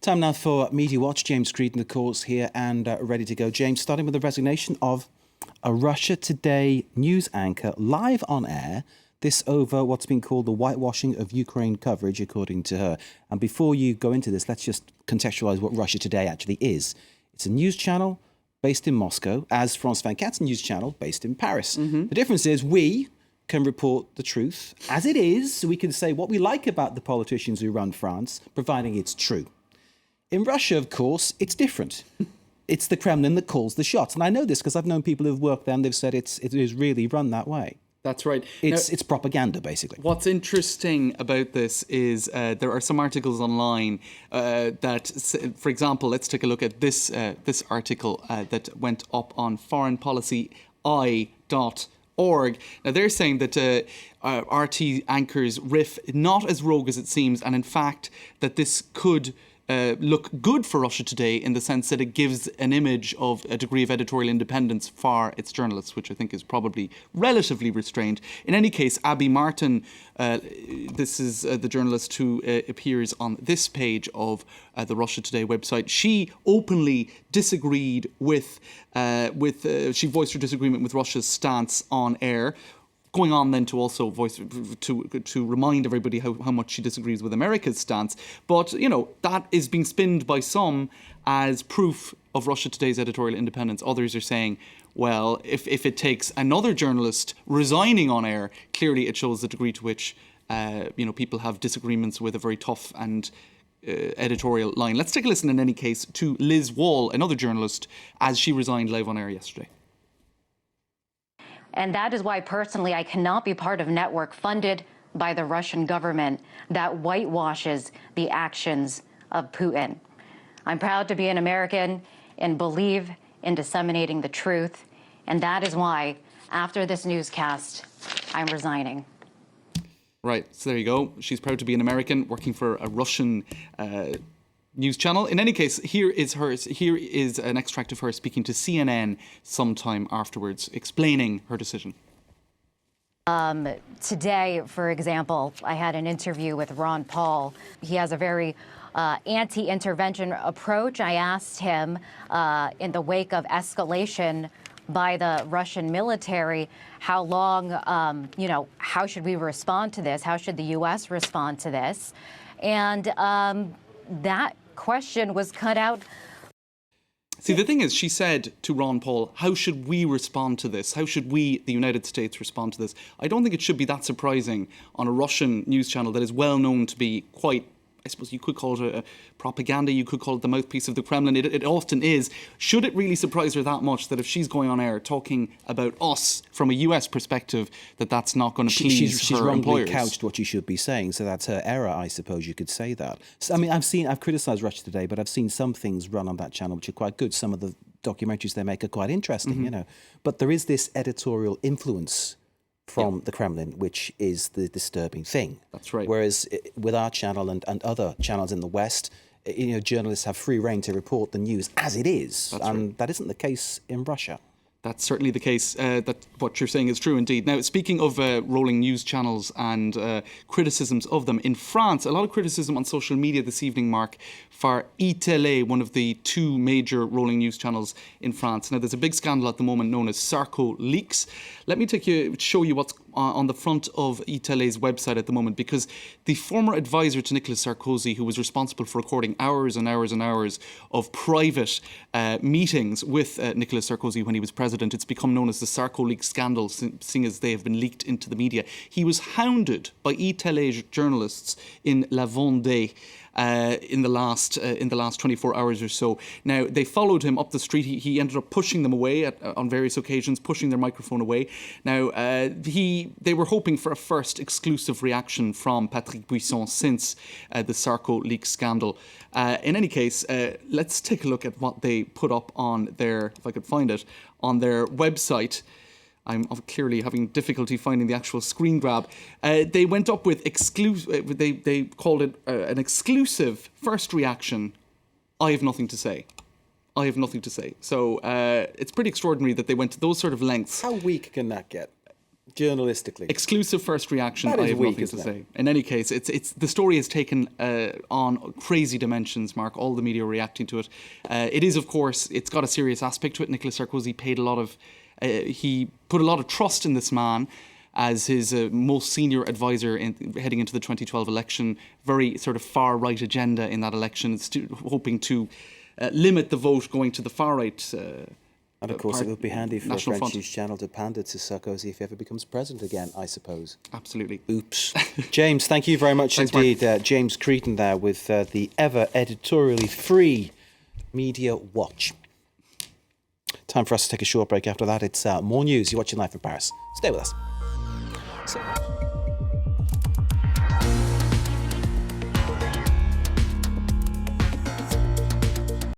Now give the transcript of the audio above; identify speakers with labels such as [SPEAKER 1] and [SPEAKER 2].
[SPEAKER 1] Time now for Media Watch. James Creedon, of course, here and ready to go. James, starting with the resignation of a Russia Today news anchor live on air. This over what's been called the whitewashing of Ukraine coverage, according to her. And before you go into this, let's just contextualise what Russia Today actually is. It's a news channel based in Moscow, as France 24's news channel based in Paris. The difference is we can report the truth as it is, so we can say what we like about the politicians who run France, providing it's true. In Russia, of course, it's different. It's the Kremlin that calls the shots. And I know this because I've known people who've worked there and they've said it is really run that way.
[SPEAKER 2] That's right.
[SPEAKER 1] It's propaganda, basically.
[SPEAKER 2] What's interesting about this is there are some articles online that, for example, let's take a look at this article that went up on foreignpolicy.org. Now, they're saying that RT anchors riff not as rogue as it seems, and in fact, that this could look good for Russia Today in the sense that it gives an image of a degree of editorial independence for its journalists, which I think is probably relatively restrained. In any case, Abby Martin, this is the journalist who appears on this page of the Russia Today website. She openly disagreed she voiced her disagreement with Russia's stance on air, going on then to also voice to remind everybody how much she disagrees with America's stance. But, you know, that is being spinned by some as proof of Russia Today's editorial independence. Others are saying, well, if it takes another journalist resigning on air, clearly it shows the degree to which people have disagreements with a very tough and editorial line. Let's take a listen in any case to Liz Wall, another journalist, as she resigned live on air yesterday.
[SPEAKER 3] And that is why, personally, I cannot be part of a network funded by the Russian government that whitewashes the actions of Putin. I'm proud to be an American and believe in disseminating the truth. And that is why, after this newscast, I'm resigning.
[SPEAKER 2] Right, so there you go. She's proud to be an American working for a Russian news channel. In any case, here is an extract of her speaking to CNN sometime afterwards, explaining her decision.
[SPEAKER 3] Today, for example, I had an interview with Ron Paul. He has a very anti-intervention approach. I asked him in the wake of escalation by the Russian military, how long, how should we respond to this? How should the U.S. respond to this? And that question was cut out.
[SPEAKER 2] See, the thing is, she said to Ron Paul, how should we respond to this? How should we, the United States, respond to this? I don't think it should be that surprising on a Russian news channel that is well known to be quite, I suppose you could call it a propaganda, you could call it the mouthpiece of the Kremlin. It often is. Should it really surprise her that much that if she's going on air talking about us from a US perspective, that's not going to please
[SPEAKER 1] she's
[SPEAKER 2] her
[SPEAKER 1] wrongly
[SPEAKER 2] employers?
[SPEAKER 1] Couched what she should be saying, so that's her error, I suppose you could say that. So, I mean, I've criticised Russia Today, but I've seen some things run on that channel which are quite good. Some of the documentaries they make are quite interesting, But there is this editorial influence from the Kremlin, which is the disturbing thing.
[SPEAKER 2] That's right.
[SPEAKER 1] Whereas with our channel and other channels in the West, journalists have free rein to report the news as it is.
[SPEAKER 2] That's
[SPEAKER 1] and
[SPEAKER 2] right.
[SPEAKER 1] That isn't the case in Russia.
[SPEAKER 2] That's certainly the case. That what you're saying is true indeed. Now, speaking of rolling news channels and criticisms of them, in France, a lot of criticism on social media this evening, Mark, for iTélé, one of the two major rolling news channels in France. Now, there's a big scandal at the moment known as Sarko Leaks. Let me show you what's on the front of iTélé's website at the moment, because the former advisor to Nicolas Sarkozy, who was responsible for recording hours and hours and hours of private meetings with Nicolas Sarkozy when he was president, it's become known as the Sarko Leaks scandal, seeing as they have been leaked into the media. He was hounded by iTélé journalists in La Vendée in the last 24 hours or so. Now, they followed him up the street. He ended up pushing them away on various occasions, pushing their microphone away. Now, they were hoping for a first exclusive reaction from Patrick Buisson since the Sarko Leaks scandal. In any case, let's take a look at what they put up on their, if I could find it, on their website. I'm clearly having difficulty finding the actual screen grab. They went up with exclusive. They called it an exclusive first reaction. I have nothing to say. I have nothing to say. So it's pretty extraordinary that they went to those sort of lengths.
[SPEAKER 1] How weak can that get? Journalistically.
[SPEAKER 2] Exclusive first reaction.
[SPEAKER 1] That is
[SPEAKER 2] I have
[SPEAKER 1] weak,
[SPEAKER 2] nothing to
[SPEAKER 1] isn't it?
[SPEAKER 2] say. In any case, it's the story has taken on crazy dimensions. Mark, all the media are reacting to it. It is, of course, it's got a serious aspect to it. Nicolas Sarkozy paid a lot of, he put a lot of trust in this man as his most senior advisor heading into the 2012 election. Very sort of far right agenda in that election, hoping to limit the vote going to the far right.
[SPEAKER 1] And of course, it would be handy for a
[SPEAKER 2] National
[SPEAKER 1] French
[SPEAKER 2] Front.
[SPEAKER 1] news channel to pander to Sarkozy if he ever becomes president again, I suppose.
[SPEAKER 2] Absolutely.
[SPEAKER 1] Oops. James, thank you very much
[SPEAKER 2] Thanks, Mark.
[SPEAKER 1] indeed. James Creedon there with the ever editorially free Media Watch. Time for us to take a short break. After that, it's more news. You're watching Live from Paris. Stay with us. So